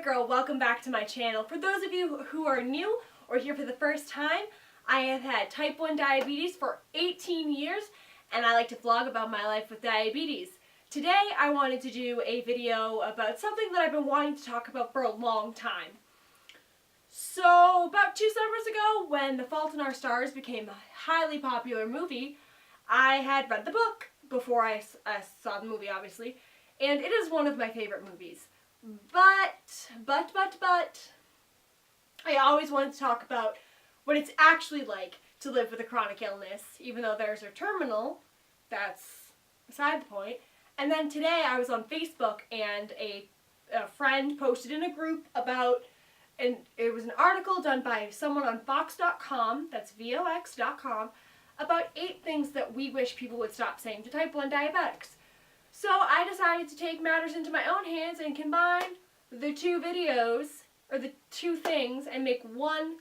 girl, welcome back to my channel. For those of you who are new or here for the first time, I have had type 1 diabetes for 18 years and I like to vlog about my life with diabetes. Today I wanted to do a video about something that I've been wanting to talk about for a long time. So about 2 summers ago, when The Fault in Our Stars became a highly popular movie, I had read the book before I saw the movie, obviously, and it is one of my favorite movies. But, I always wanted to talk about what it's actually like to live with a chronic illness, even though theirs are terminal. That's beside the point. And then today I was on Facebook and a friend posted in a group about, and it was an article done by someone on Vox.com, that's Vox.com, about 8 things that we wish people would stop saying to type 1 diabetics. So I decided to take matters into my own hands and combine the 2 videos, or the 2 things, and make one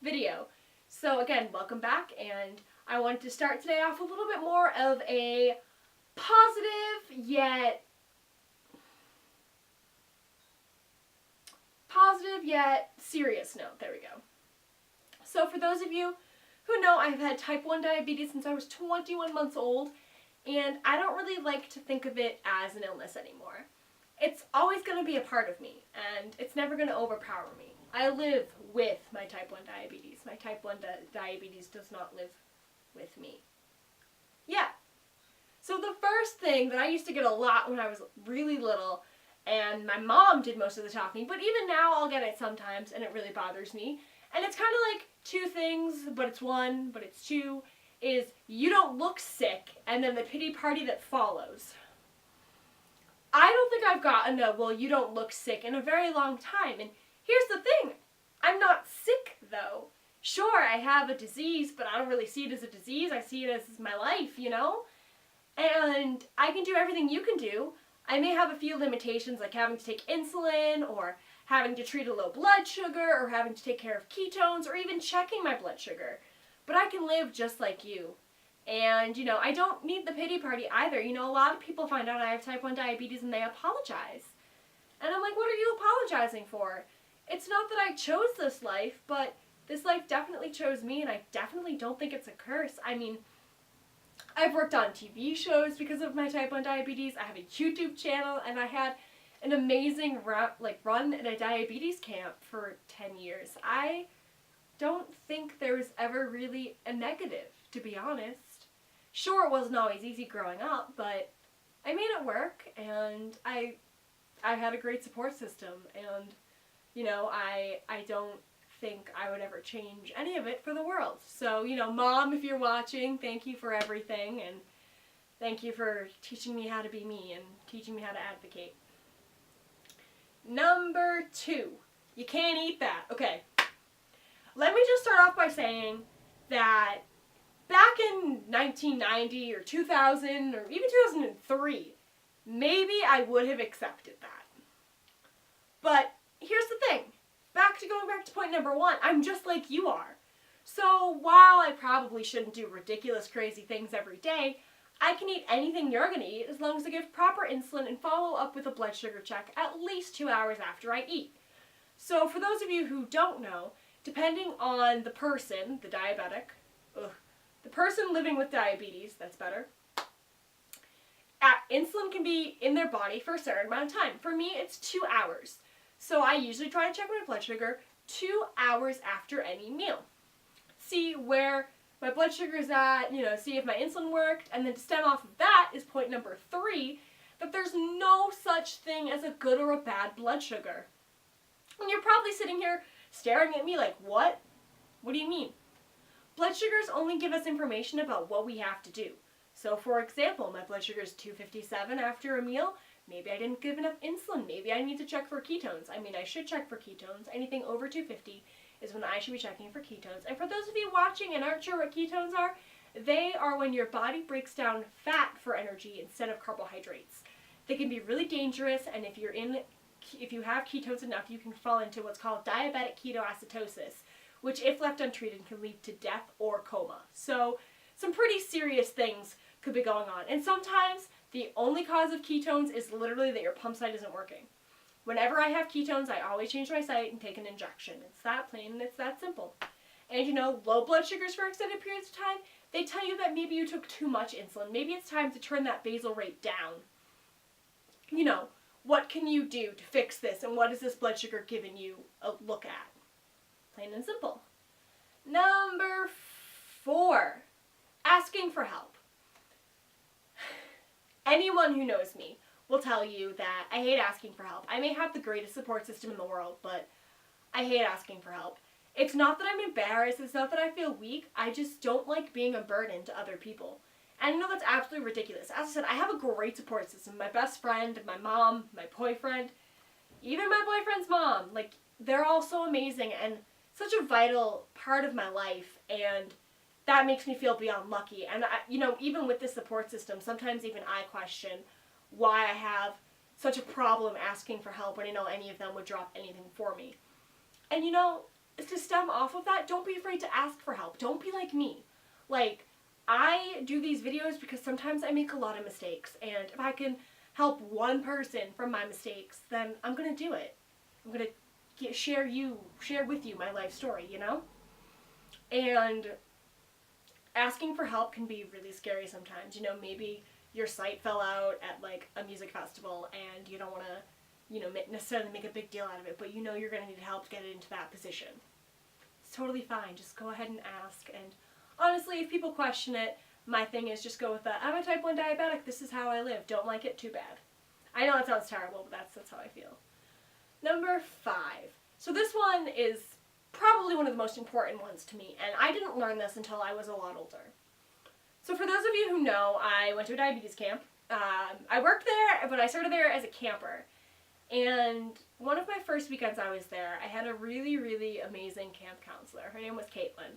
video. So again, welcome back, and I wanted to start today off a little bit more of a positive yet serious note. There we go. So for those of you who know, I've had type 1 diabetes since I was 21 months old, and I don't really like to think of it as an illness anymore. It's always going to be a part of me, and it's never going to overpower me. I live with my type 1 diabetes. My type 1 diabetes does not live with me. Yeah. So the first thing that I used to get a lot when I was really little, and my mom did most of the talking, but even now I'll get it sometimes, and it really bothers me. And it's kind of like 2 things, but it's 1, but it's 2, is you don't look sick, and then the pity party that follows. I don't think I've gotten a, well, you don't look sick in a very long time. And here's the thing, I'm not sick though. Sure, I have a disease, but I don't really see it as a disease. I see it as my life, you know? And I can do everything you can do. I may have a few limitations, like having to take insulin, or having to treat a low blood sugar, or having to take care of ketones, or even checking my blood sugar. But I can live just like you. And, you know, I don't need the pity party either. You know, a lot of people find out I have type 1 diabetes and they apologize. And I'm like, what are you apologizing for? It's not that I chose this life, but this life definitely chose me, and I definitely don't think it's a curse. I mean, I've worked on TV shows because of my type 1 diabetes. I have a YouTube channel, and I had an amazing run at a diabetes camp for 10 years. I don't think there was ever really a negative, to be honest. Sure, it wasn't always easy growing up, but I made it work, and I had a great support system, and, you know, I don't think I would ever change any of it for the world. So, you know, Mom, if you're watching, thank you for everything, and thank you for teaching me how to be me and teaching me how to advocate. Number 2, you can't eat that. Okay, let me just start off by saying that back in 1990 or 2000 or even 2003, maybe I would have accepted that. But here's the thing. Going back to point number 1, I'm just like you are. So while I probably shouldn't do ridiculous, crazy things every day, I can eat anything you're going to eat as long as I give proper insulin and follow up with a blood sugar check at least 2 hours after I eat. So for those of you who don't know, depending on the person, the diabetic, the person living with diabetes, that's better, insulin can be in their body for a certain amount of time. For me, it's 2 hours. So I usually try to check my blood sugar 2 hours after any meal. See where my blood sugar is at, you know, see if my insulin worked, and then to stem off of that is point number 3, that there's no such thing as a good or a bad blood sugar. And you're probably sitting here staring at me like, what? What do you mean? Blood sugars only give us information about what we have to do. So for example, my blood sugar is 257 after a meal. Maybe I didn't give enough insulin. Maybe I need to check for ketones. I mean, I should check for ketones. Anything over 250 is when I should be checking for ketones. And for those of you watching and aren't sure what ketones are, they are when your body breaks down fat for energy instead of carbohydrates. They can be really dangerous, and if you have ketones enough, you can fall into what's called diabetic ketoacidosis, which if left untreated can lead to death or coma. So some pretty serious things could be going on. And sometimes the only cause of ketones is literally that your pump site isn't working. Whenever I have ketones, I always change my site and take an injection. It's that plain and it's that simple. And low blood sugars for extended periods of time, they tell you that maybe you took too much insulin. Maybe it's time to turn that basal rate down. What can you do to fix this, and what is this blood sugar giving you a look at? Plain and simple. Number 4, asking for help. Anyone who knows me will tell you that I hate asking for help. I may have the greatest support system in the world, but I hate asking for help. It's not that I'm embarrassed, it's not that I feel weak, I just don't like being a burden to other people. And that's absolutely ridiculous. As I said, I have a great support system. My best friend, my mom, my boyfriend, even my boyfriend's mom. They're all so amazing and such a vital part of my life, and that makes me feel beyond lucky. And, even with this support system, sometimes even I question why I have such a problem asking for help when any of them would drop anything for me. And, to stem off of that, don't be afraid to ask for help. Don't be like me. I do these videos because sometimes I make a lot of mistakes, and if I can help one person from my mistakes, then I'm going to do it. I'm going to share with you my life story, And asking for help can be really scary sometimes. Maybe your site fell out at a music festival and you don't want to, necessarily make a big deal out of it, but you're going to need help to get it into that position. It's totally fine. Just go ahead and ask. And honestly, if people question it, my thing is just go with the, I'm a type 1 diabetic, this is how I live, don't like it, too bad. I know it sounds terrible, but that's how I feel. Number 5. So this one is probably one of the most important ones to me, and I didn't learn this until I was a lot older. So for those of you who know, I went to a diabetes camp. I worked there, but I started there as a camper. And one of my first weekends I was there, I had a really, really amazing camp counselor. Her name was Caitlin.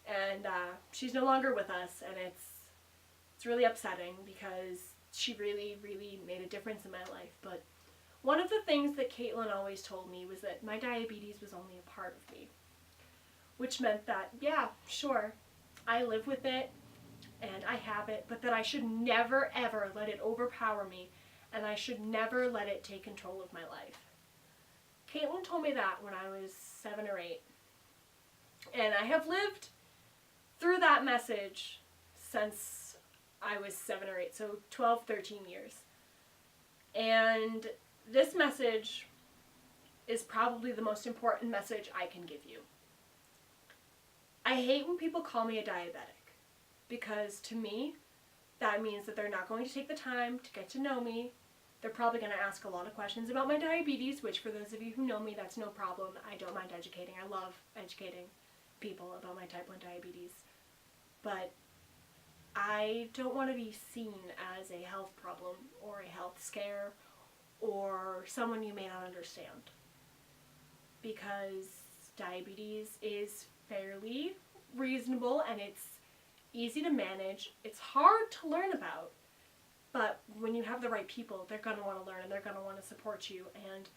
And she's no longer with us, and it's really upsetting because she really, really made a difference in my life. But one of the things that Caitlin always told me was that my diabetes was only a part of me, which meant that, yeah, sure, I live with it and I have it, but that I should never, ever let it overpower me, and I should never let it take control of my life. Caitlin told me that when I was 7 or 8, and I have lived through that message since I was 7 or 8, so 12, 13 years. And this message is probably the most important message I can give you. I hate when people call me a diabetic, because to me, that means that they're not going to take the time to get to know me. They're probably going to ask a lot of questions about my diabetes, which for those of you who know me, that's no problem. I don't mind educating. I love educating people about my type 1 diabetes. But I don't want to be seen as a health problem or a health scare or someone you may not understand. Because diabetes is fairly reasonable and it's easy to manage. It's hard to learn about, but when you have the right people, they're going to want to learn and they're going to want to support you. And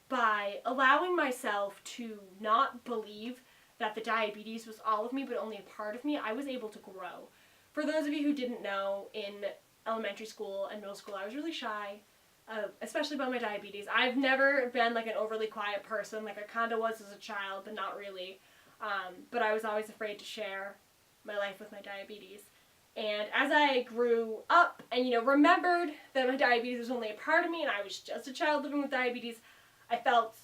by allowing myself to not believe that the diabetes was all of me but only a part of me, I was able to grow. For those of you who didn't know, in elementary school and middle school, I was really shy, especially about my diabetes. I've never been an overly quiet person. I kind of was as a child, but not really. But I was always afraid to share my life with my diabetes. And as I grew up and, remembered that my diabetes was only a part of me and I was just a child living with diabetes, I felt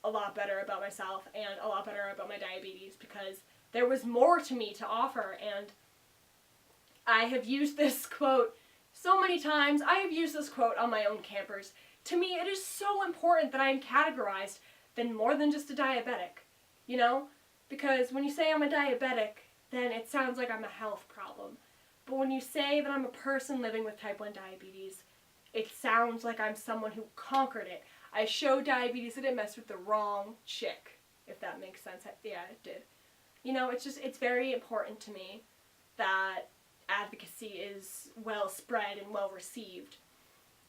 a lot better about myself and a lot better about my diabetes because there was more to me to offer. And I have used this quote so many times. I have used this quote on my own campers. To me, it is so important that I am categorized than more than just a diabetic, Because when you say I'm a diabetic, then it sounds like I'm a health problem. But when you say that I'm a person living with type 1 diabetes, it sounds like I'm someone who conquered it. I showed diabetes that it messed with the wrong chick, if that makes sense. Yeah, it did. It's very important to me that advocacy is well spread and well received.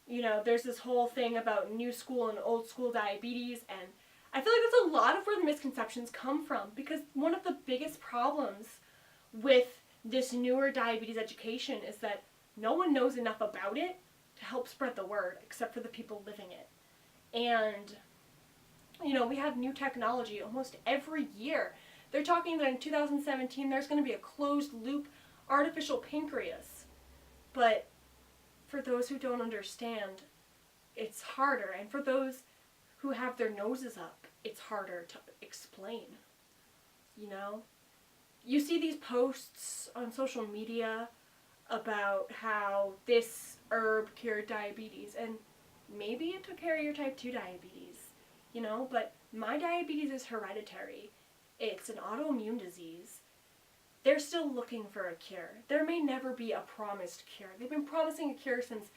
There's this whole thing about new school and old school diabetes, and I feel like that's a lot of where the misconceptions come from, because one of the biggest problems with this newer diabetes education is that no one knows enough about it to help spread the word, except for the people living it. And, you know, we have new technology almost every year. They're talking that in 2017 there's going to be a closed loop artificial pancreas. But for those who don't understand, it's harder. And for those who have their noses up, it's harder to explain. You know? You see these posts on social media about how this herb cured diabetes, and maybe it took care of your type 2 diabetes, you know, but my diabetes is hereditary. It's an autoimmune disease. They're still looking for a cure. There may never be a promised cure. They've been promising a cure since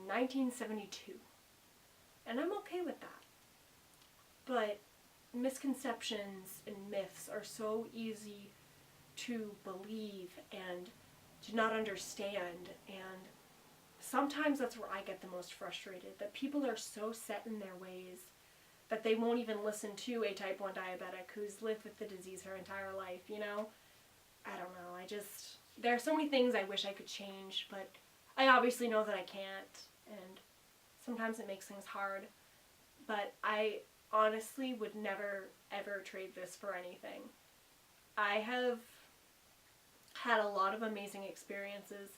1972. And I'm okay with that. But misconceptions and myths are so easy to believe and to not understand, and sometimes that's where I get the most frustrated, that people are so set in their ways that they won't even listen to a type 1 diabetic who's lived with the disease her entire life, you know? I don't know, there are so many things I wish I could change, but I obviously know that I can't, and sometimes it makes things hard, but I honestly would never, ever trade this for anything. I have had a lot of amazing experiences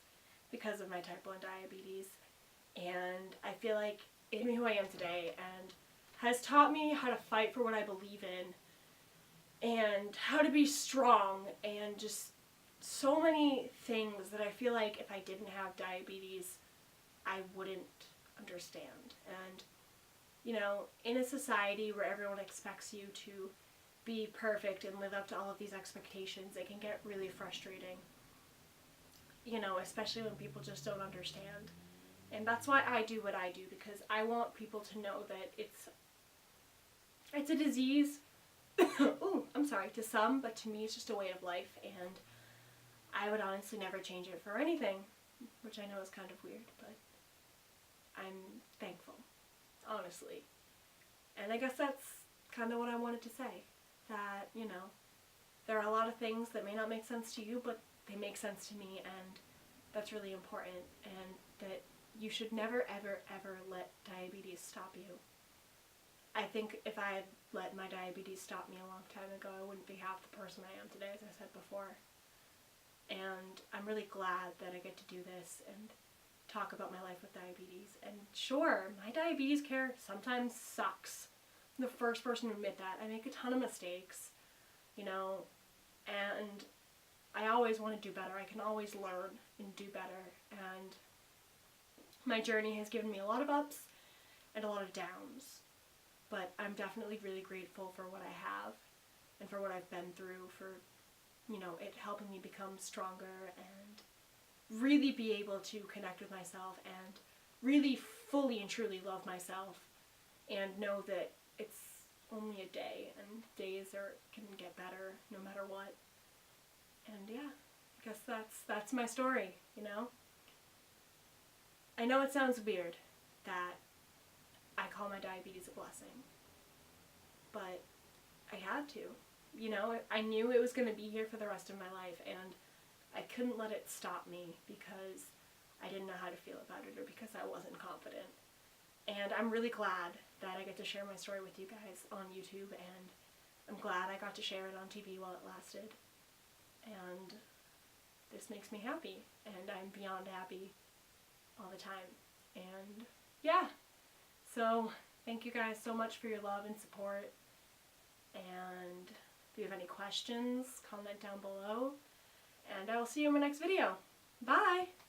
because of my type 1 diabetes, and I feel like it made me who I am today and has taught me how to fight for what I believe in and how to be strong, and just so many things that I feel like if I didn't have diabetes I wouldn't understand. And you know, in a society where everyone expects you to be perfect and live up to all of these expectations, it can get really frustrating. You know, especially when people just don't understand. And that's why I do what I do, because I want people to know that it's a disease. Ooh, I'm sorry, to some, but to me it's just a way of life, and I would honestly never change it for anything, which I know is kind of weird, but I'm thankful, honestly. And I guess that's kind of what I wanted to say. That, you know, there are a lot of things that may not make sense to you, but they make sense to me, and that's really important, and that you should never, ever, ever let diabetes stop you. I think if I had let my diabetes stop me a long time ago, I wouldn't be half the person I am today, as I said before. And I'm really glad that I get to do this and talk about my life with diabetes. And sure, my diabetes care sometimes sucks. I'm the first person to admit that. I make a ton of mistakes, you know, and I always want to do better. I can always learn and do better. And my journey has given me a lot of ups and a lot of downs. But I'm definitely really grateful for what I have and for what I've been through, for, you know, it helping me become stronger and really be able to connect with myself and really fully and truly love myself and know that it's only a day, and days can get better no matter what. And yeah, I guess that's my story, you know? I know it sounds weird that I call my diabetes a blessing, but I had to. You know, I knew it was going to be here for the rest of my life, and I couldn't let it stop me because I didn't know how to feel about it or because I wasn't confident. And I'm really glad that I get to share my story with you guys on YouTube, and I'm glad I got to share it on TV while it lasted. And this makes me happy, and I'm beyond happy all the time. And yeah, so thank you guys so much for your love and support. And if you have any questions, comment down below. And I will see you in my next video. Bye!